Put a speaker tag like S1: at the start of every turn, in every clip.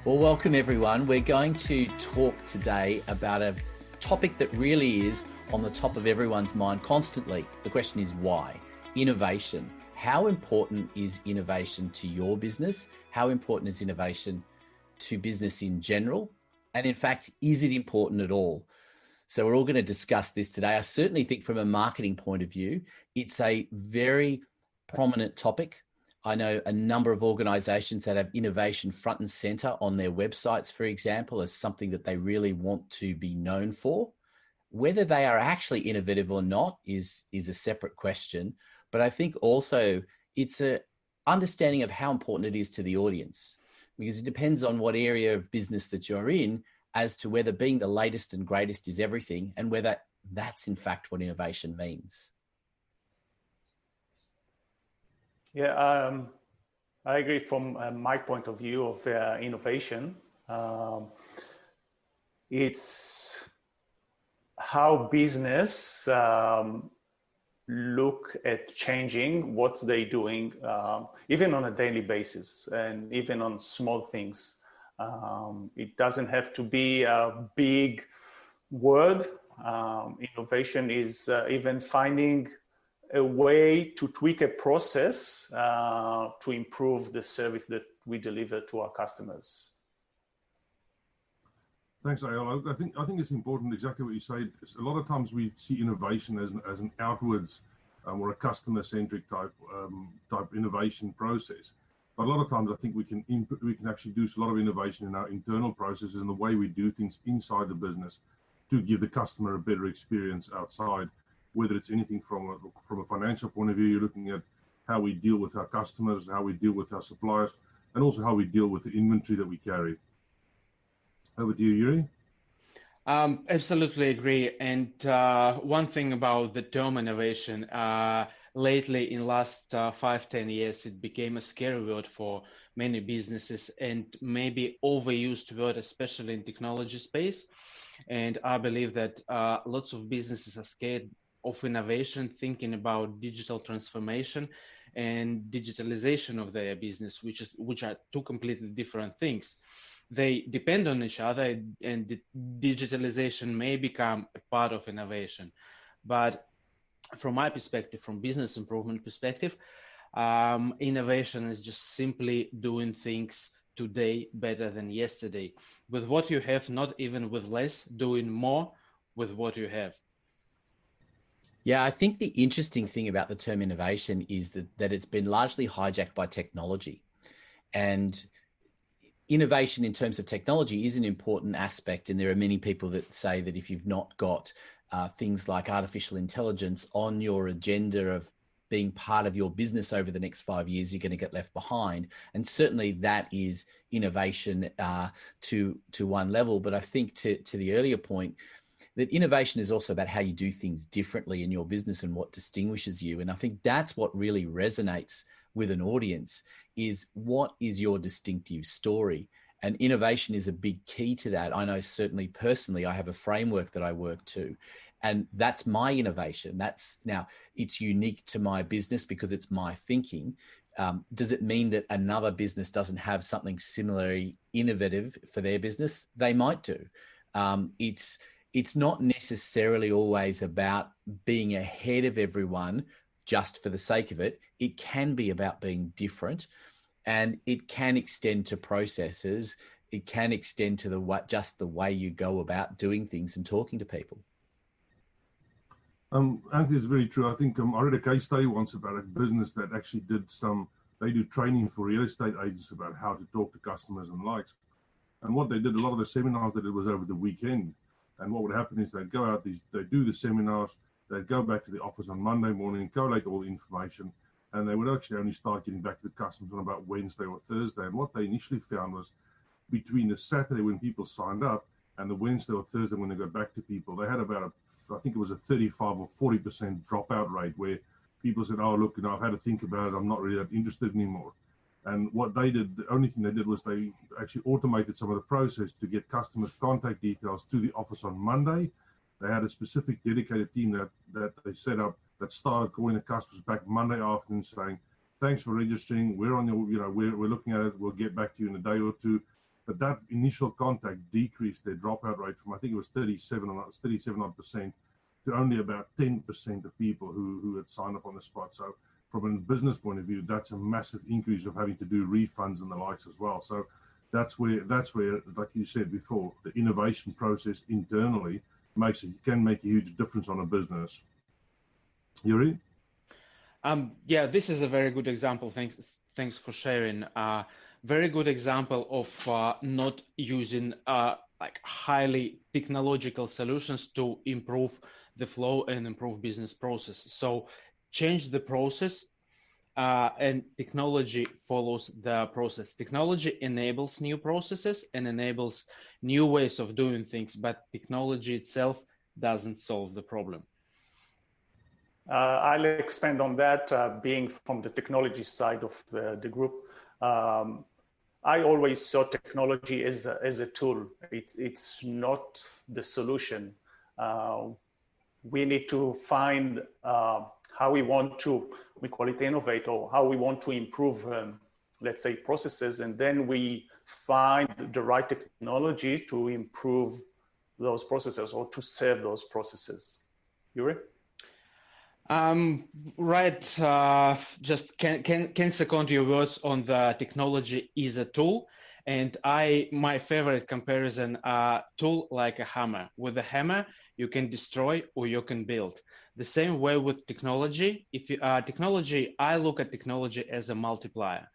S1: Well, welcome everyone. We're going to talk today about a topic that really is on the top of everyone's mind constantly. The question is why? Innovation. How important is innovation to your business? How important is innovation to business in general? And in fact, is it important at all? So we're all going to discuss this today. I certainly think from a marketing point of view, it's a very prominent topic. I know a number of organizations that have innovation front and center on their websites, for example, as something that they really want to be known for. Whether they are actually innovative or not is a separate question. But I think also it's an understanding of how important it is to the audience, because it depends on what area of business that you're in as to whether being the latest and greatest is everything and whether that's in fact what innovation means.
S2: Yeah, I agree from my point of view of innovation. It's how business look at changing what they're doing, even on a daily basis and even on small things. It doesn't have to be a big word. Innovation is even finding a way to tweak a process to improve the service that we deliver to our customers.
S3: Thanks, Ayala. I think it's important, exactly what you say. A lot of times we see innovation as an outwards or a customer-centric type innovation process. But a lot of times I think we can actually do a lot of innovation in our internal processes and the way we do things inside the business to give the customer a better experience outside. Whether it's anything from a financial point of view, you're looking at how we deal with our customers, how we deal with our suppliers, and also how we deal with the inventory that we carry. Over to you, Yuri.
S4: Absolutely agree. And one thing about the term innovation, lately in last 5-10 years, it became a scary word for many businesses and maybe overused word, especially in technology space. And I believe that lots of businesses are scared of innovation, thinking about digital transformation and digitalization of their business, which are two completely different things. They depend on each other, and the digitalization may become a part of innovation. But from my perspective, from business improvement perspective, innovation is just simply doing things today better than yesterday. With what you have, not even with less, doing more with what you have.
S1: Yeah, I think the interesting thing about the term innovation is that it's been largely hijacked by technology. And innovation in terms of technology is an important aspect. And there are many people that say that if you've not got things like artificial intelligence on your agenda of being part of your business over the next 5 years, you're going to get left behind. And certainly that is innovation to one level. But I think to the earlier point, that innovation is also about how you do things differently in your business and what distinguishes you. And I think that's what really resonates with an audience is what is your distinctive story? And innovation is a big key to that. I know certainly personally, I have a framework that I work to, and that's my innovation. Now it's unique to my business because it's my thinking. Does it mean that another business doesn't have something similarly innovative for their business? They might do. It's not necessarily always about being ahead of everyone just for the sake of it. It can be about being different, and it can extend to processes. It can extend to just the way you go about doing things and talking to people.
S3: Anthony, it's very true. I think I read a case study once about a business that actually they do training for real estate agents about how to talk to customers and likes. And what they did, a lot of the seminars they did was over the weekend. And what would happen is they'd go out, they'd do the seminars, they'd go back to the office on Monday morning, collate all the information, and they would actually only start getting back to the customers on about Wednesday or Thursday. And what they initially found was between the Saturday when people signed up and the Wednesday or Thursday when they go back to people, they had about I think it was a 35 or 40% dropout rate where people said, oh, look, I've had to think about it, I'm not really that interested anymore. And what they did, the only thing they did was they actually automated some of the process to get customers' contact details to the office on Monday. They had a specific dedicated team that they set up that started calling the customers back Monday afternoon saying, thanks for registering. We're on your, we're looking at it. We'll get back to you in a day or two. But that initial contact decreased their dropout rate from, I think it was 37% to only about 10% of people who had signed up on the spot. So from a business point of view, that's a massive increase of having to do refunds and the likes as well. So that's where, like you said before, the innovation process internally can make a huge difference on a business. Yuri?
S4: Yeah, this is a very good example. Thanks for sharing. Very good example of not using like highly technological solutions to improve the flow and improve business processes. So change the process, and technology follows the process. Technology enables new processes and enables new ways of doing things, but technology itself doesn't solve the problem.
S2: I'll expand on that, being from the technology side of the group. I always saw technology as a tool. It's not the solution. We need to find how we want to, we call it innovate, or how we want to improve, let's say, processes, and then we find the right technology to improve those processes or to serve those processes. Yuri?
S4: Right. Just can second your words on the technology is a tool, and my favorite comparison, tool like a hammer. With a hammer, you can destroy or you can build. The same way with technology. If you technology, I look at technology as a multiplier,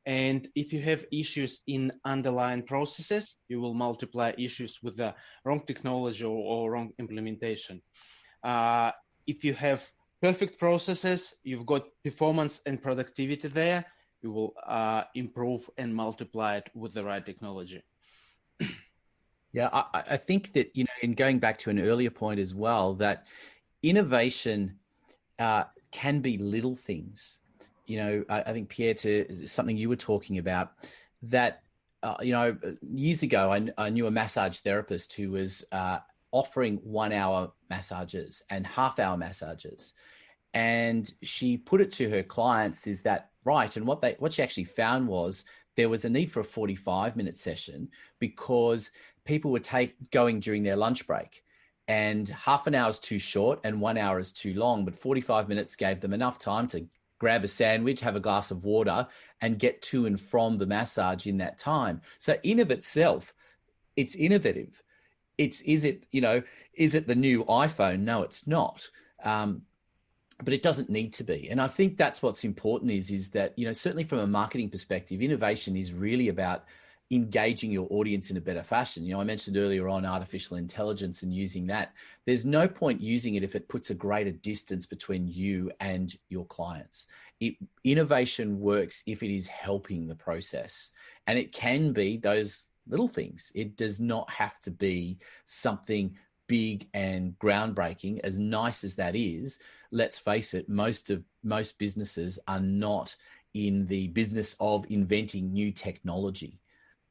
S4: and if you have issues in underlying processes, you will multiply issues with the wrong technology or wrong implementation. If you have perfect processes, you've got performance and productivity there, you will improve and multiply it with the right technology.
S1: Yeah, I think that, in going back to an earlier point as well, that innovation can be little things. I think, Pierre, to something you were talking about, that, years ago, I knew a massage therapist who was offering 1 hour massages and half-hour massages. And she put it to her clients is that, right, and what she actually found was there was a need for a 45-minute session because people were going during their lunch break, and half an hour is too short and 1 hour is too long, but 45 minutes gave them enough time to grab a sandwich, have a glass of water, and get to and from the massage in that time. So in of itself, it's innovative. Is it the new iPhone? No, it's not. But it doesn't need to be. And I think that's what's important is that, certainly from a marketing perspective, innovation is really about engaging your audience in a better fashion. I mentioned earlier on artificial intelligence and using that. There's no point using it if it puts a greater distance between you and your clients. Innovation works if it is helping the process. And it can be those little things. It does not have to be something big and groundbreaking. As nice as that is, let's face it, most businesses are not in the business of inventing new technology.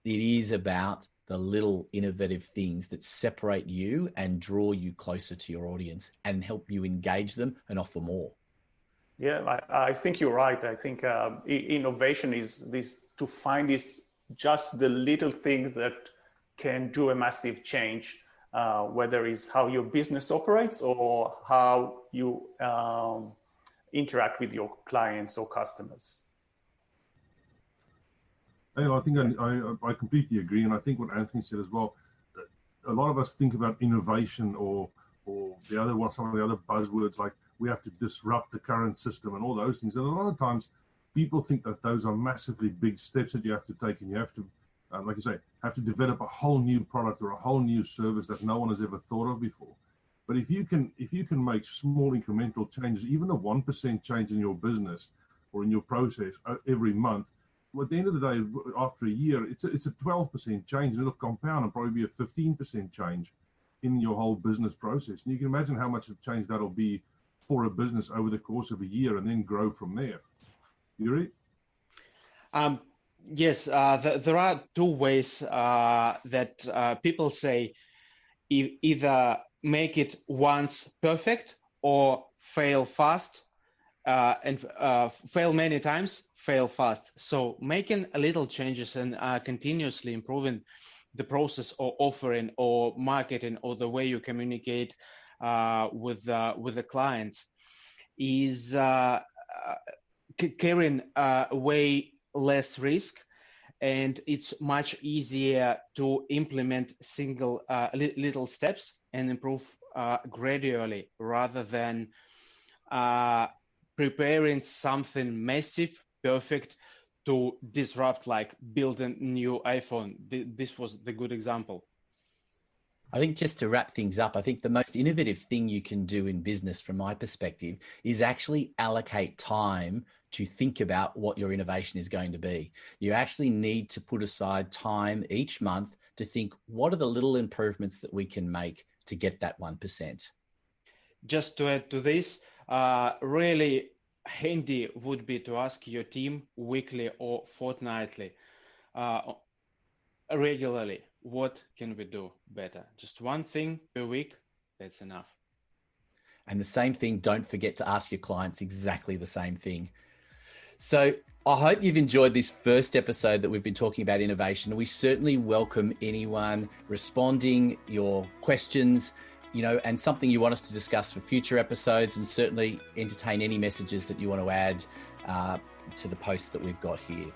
S1: It is about the little innovative things that separate you and draw you closer to your audience and help you engage them and offer more.
S2: Yeah, I think you're right. I think innovation is to find just the little thing that can do a massive change, whether it's how your business operates or how you interact with your clients or customers.
S3: I think I completely agree, and I think what Anthony said as well. A lot of us think about innovation or some of the other buzzwords like we have to disrupt the current system and all those things. And a lot of times, people think that those are massively big steps that you have to take, and you have to, like you say, have to develop a whole new product or a whole new service that no one has ever thought of before. But if you can make small incremental changes, even a 1% change in your business or in your process every month. At the end of the day, after a year, it's a 12% change, and it'll compound and probably be a 15% change in your whole business process. And you can imagine how much of a change that'll be for a business over the course of a year, and then grow from there. Yuri?
S4: Yes, there are two ways that people say either make it once perfect or fail fast fail many times, fail fast. So making a little changes and continuously improving the process or offering or marketing or the way you communicate with the clients is carrying way less risk, and it's much easier to implement single little steps and improve gradually rather than preparing something massive, perfect to disrupt, like building a new iPhone. This was the good example.
S1: I think just to wrap things up, I think the most innovative thing you can do in business from my perspective is actually allocate time to think about what your innovation is going to be. You actually need to put aside time each month to think, what are the little improvements that we can make to get that 1%?
S4: Just to add to this, really handy would be to ask your team weekly or fortnightly, regularly, what can we do better? Just one thing per week, that's enough.
S1: And the same thing, don't forget to ask your clients exactly the same thing. So I hope you've enjoyed this first episode that we've been talking about innovation. We certainly welcome anyone responding, your questions, and something you want us to discuss for future episodes, and certainly entertain any messages that you want to add to the posts that we've got here.